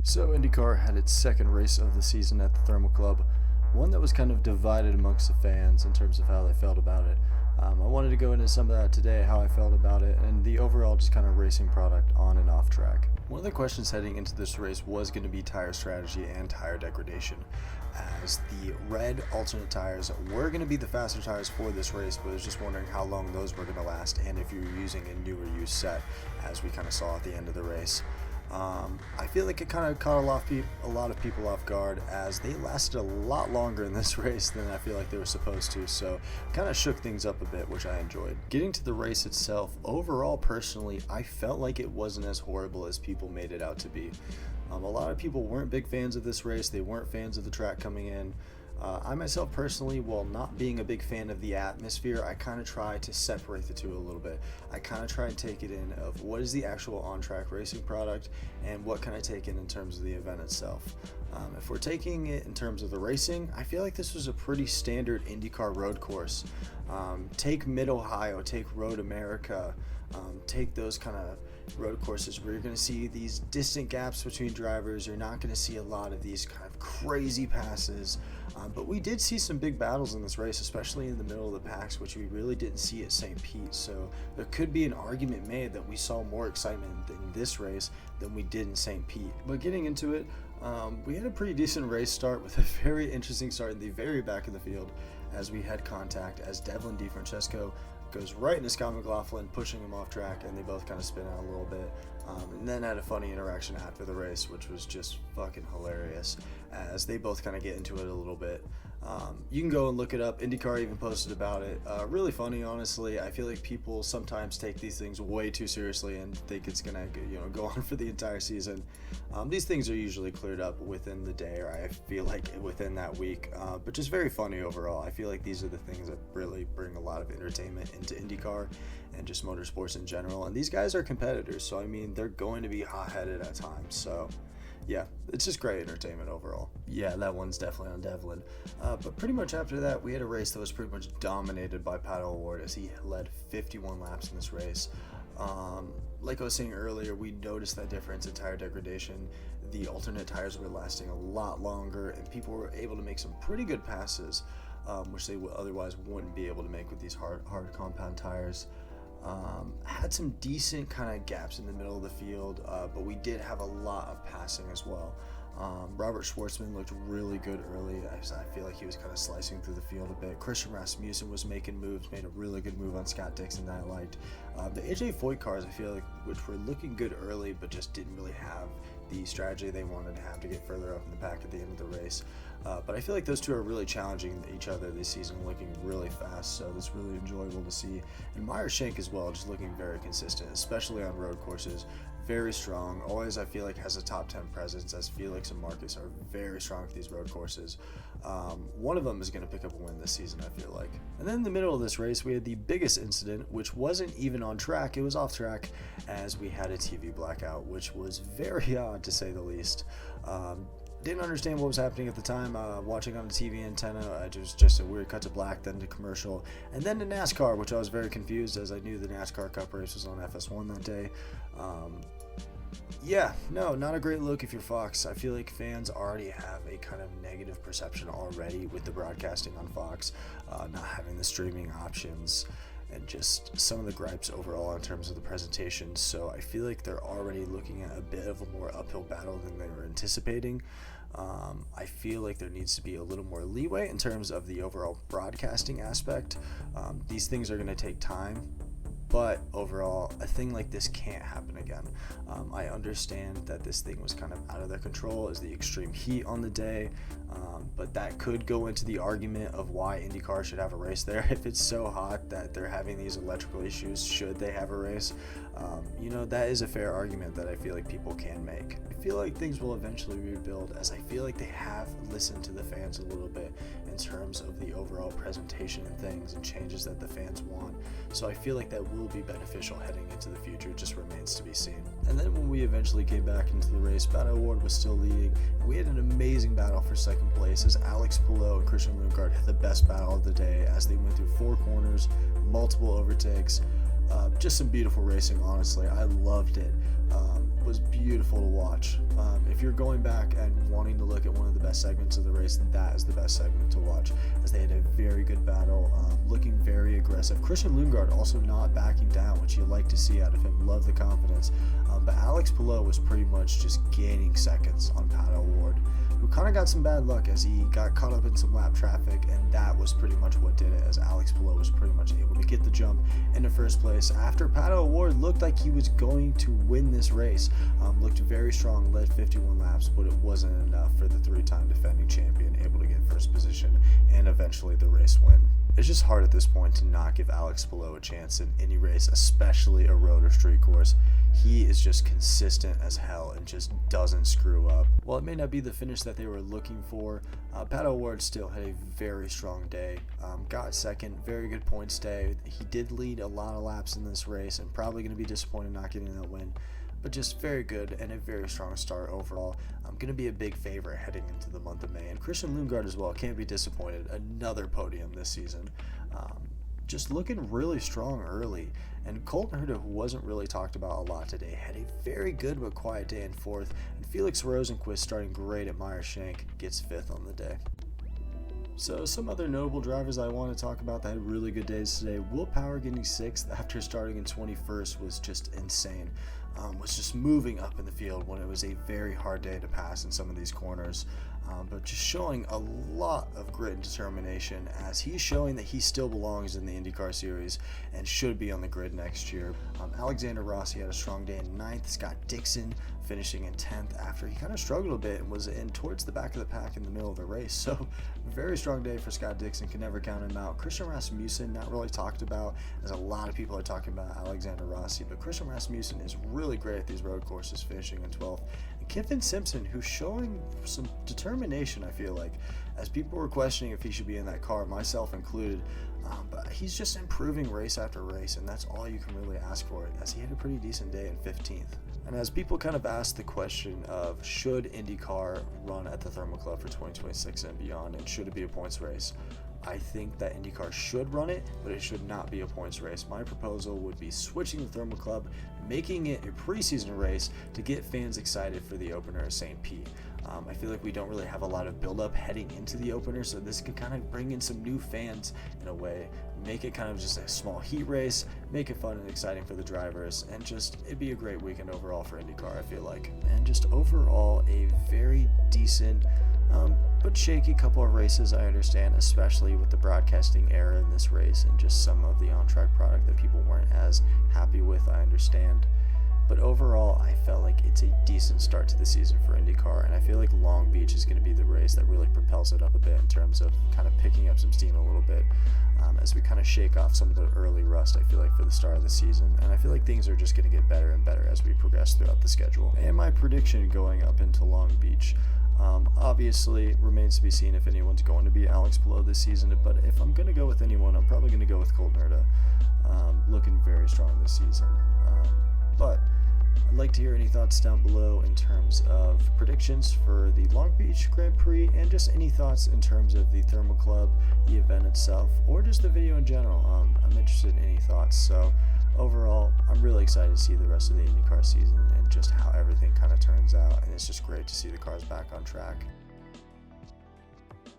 So IndyCar had its second race of the season at the Thermal Club, one that was kind of divided amongst the fans in terms of how they felt about it. I wanted to go into some of that today, how I felt about it, and the overall just kind of racing product on and off track. One of the questions heading into this race was going to be tire strategy and tire degradation, as the red alternate tires were going to be the faster tires for this race, but I was just wondering how long those were going to last and if you were using a newer used set, as we kind of saw at the end of the race. I feel like it kind of caught a lot of people off guard, as they lasted a lot longer in this race than I feel like they were supposed to, so kind of shook things up a bit, which I enjoyed. Getting to the race itself, overall personally, I felt like it wasn't as horrible as people made it out to be. A lot of people weren't big fans of this race, they weren't fans of the track coming in. I myself personally, while not being a big fan of the atmosphere, I kind of try to separate the two a little bit. I kind of try and take it in of what is the actual on-track racing product and what can I take in terms of the event itself. If we're taking it in terms of the racing, I feel like this was a pretty standard IndyCar road course. Take Mid-Ohio, take Road America, take those kind of road courses where you're going to see these distant gaps between drivers. You're not going to see a lot of these kind of crazy passes, but we did see some big battles in this race, especially in the middle of the packs, which we really didn't see at St. Pete. So there could be an argument made that we saw more excitement in this race than we did in St. Pete. But getting into it, we had a pretty decent race start with a very interesting start in the very back of the field, as we had contact as Devlin DeFrancesco goes right into Scott McLaughlin, pushing him off track, and they both kind of spin out a little bit, and then had a funny interaction after the race, which was just fucking hilarious, as they both kind of get into it a little bit. You can go and look it up. IndyCar even posted about it. Really funny, honestly. I feel like people sometimes take these things way too seriously and think it's gonna, go on for the entire season. These things are usually cleared up within the day, or I feel like within that week. But just very funny overall. I feel like these are the things that really bring a lot of entertainment into IndyCar and just motorsports in general. And these guys are competitors, so I mean, they're going to be hot-headed at times. So yeah, it's just great entertainment overall. Yeah, that one's definitely on Devlin. But pretty much after that, we had a race that was pretty much dominated by Pato O'Ward, as he led 51 laps in this race. Like I was saying earlier, we noticed that difference in tire degradation. The alternate tires were lasting a lot longer, and people were able to make some pretty good passes, which they otherwise wouldn't be able to make with these hard compound tires. Had some decent kind of gaps in the middle of the field, but we did have a lot of passing as well. Robert Schwartzman looked really good early. I feel like he was kind of slicing through the field a bit. Christian Rasmussen was making moves, made a really good move on Scott Dixon that I liked. The AJ Foyt cars, I feel like, which were looking good early, but just didn't really have the strategy they wanted to have to get further up in the pack at the end of the race. But I feel like those two are really challenging each other this season, looking really fast, so that's really enjoyable to see. And Meyer Shank as well, just looking very consistent, especially on road courses. Very strong, always I feel like has a top 10 presence, as Felix and Marcus are very strong at these road courses. One of them is going to pick up a win this season, I feel like. And then in the middle of this race, we had the biggest incident, which wasn't even on track, it was off track, as we had a TV blackout, which was very odd to say the least. Didn't understand what was happening at the time. Watching on the TV antenna, it was just a weird cut to black, then to commercial, and then to NASCAR, which I was very confused, as I knew the NASCAR Cup race was on FS1 that day. Yeah, no, not a great look if you're Fox. I feel like fans already have a kind of negative perception already with the broadcasting on Fox, not having the streaming options, and just some of the gripes overall in terms of the presentation. So I feel like they're already looking at a bit of a more uphill battle than they were anticipating. I feel like there needs to be a little more leeway in terms of the overall broadcasting aspect. These things are going to take time, but overall, a thing like this can't happen again. I understand that this thing was kind of out of their control as the extreme heat on the day, but that could go into the argument of why IndyCar should have a race there. If it's so hot that they're having these electrical issues, should they have a race? That is a fair argument that I feel like people can make. I feel like things will eventually rebuild, as I feel like they have listened to the fans a little bit in terms of the overall presentation and things and changes that the fans want. So I feel like that will be beneficial heading into the future. It just remains to be seen. And then when we eventually came back into the race, Pato O'Ward was still leading, and we had an amazing battle for second place, as Alex Palou and Christian Lundgaard had the best battle of the day, as they went through 4 corners, multiple overtakes. Just some beautiful racing, honestly. I loved it. was beautiful to watch. If you're going back and wanting to look at one of the best segments of the race, that is the best segment to watch, as they had a very good battle, looking very aggressive. Christian Lundgaard also not backing down, which you like to see out of him. Love the confidence. But Alex Palou was pretty much just gaining seconds on Pato O'Ward, who kind of got some bad luck as he got caught up in some lap traffic, and that was pretty much what did it, as Alex Palou was pretty much able to get the jump in the first place after Pato O'Ward looked like he was going to win this race. Looked very strong, led 51 laps, but it wasn't enough for the three-time defending champion, able to get first position and eventually the race win. It's just hard at this point to not give Alex Palou a chance in any race, especially a road or street course. He is just consistent as hell and just doesn't screw up. While it may not be the finish that they were looking for, Pato O'Ward still had a very strong day. Got second, very good points day. He did lead a lot of laps in this race and probably going to be disappointed not getting that win, but just very good and a very strong start overall. I'm going to be a big favorite heading into the month of May. And Christian Lundgaard as well, can't be disappointed. Another podium this season. Just looking really strong early. And Colton Herta, who wasn't really talked about a lot today, had a very good but quiet day in fourth. And Felix Rosenqvist, starting great at Meyer-Shank, gets fifth on the day. So some other notable drivers I want to talk about that had really good days today. Will Power getting 6th after starting in 21st was just insane. Was just moving up in the field when it was a very hard day to pass in some of these corners. But just showing a lot of grit and determination, as he's showing that he still belongs in the IndyCar series and should be on the grid next year. Alexander Rossi had a strong day in 9th. Scott Dixon finishing in 10th after he kind of struggled a bit and was in towards the back of the pack in the middle of the race. So very strong day for Scott Dixon, can never count him out. Christian Rasmussen, not really talked about, as a lot of people are talking about Alexander Rossi, but Christian Rasmussen is really great at these road courses, finishing in 12th. And Kiffin Simpson, who's showing some determination, I feel like, as people were questioning if he should be in that car, myself included. But he's just improving race after race, and that's all you can really ask for, as he had a pretty decent day in 15th. And as people kind of ask the question of should IndyCar run at the Thermal Club for 2026 and beyond, and should it be a points race, I think that IndyCar should run it, but it should not be a points race. My proposal would be switching the Thermal Club, making it a preseason race to get fans excited for the opener of St. Pete. I feel like we don't really have a lot of build-up heading into the opener, so this could kind of bring in some new fans in a way, make it kind of just a small heat race, make it fun and exciting for the drivers, and just it'd be a great weekend overall for IndyCar, I feel like. And just overall a very decent but shaky couple of races, I understand, especially with the broadcasting error in this race and just some of the on-track product that people weren't as happy with, I understand. But overall, I felt like it's a decent start to the season for IndyCar, and I feel like Long Beach is going to be the race that really propels it up a bit in terms of kind of picking up some steam a little bit as we kind of shake off some of the early rust, I feel like, for the start of the season. And I feel like things are just going to get better and better as we progress throughout the schedule. And my prediction going up into Long Beach, obviously remains to be seen if anyone's going to be Alex Palou this season, but if I'm going to go with anyone, I'm probably going to go with Colton Herta, looking very strong this season. But I'd like to hear any thoughts down below in terms of predictions for the Long Beach Grand Prix, and just any thoughts in terms of the Thermal Club, the event itself, or just the video in general. I'm interested in any thoughts. So overall, I'm really excited to see the rest of the IndyCar season and just how everything kind of turns out, and it's just great to see the cars back on track.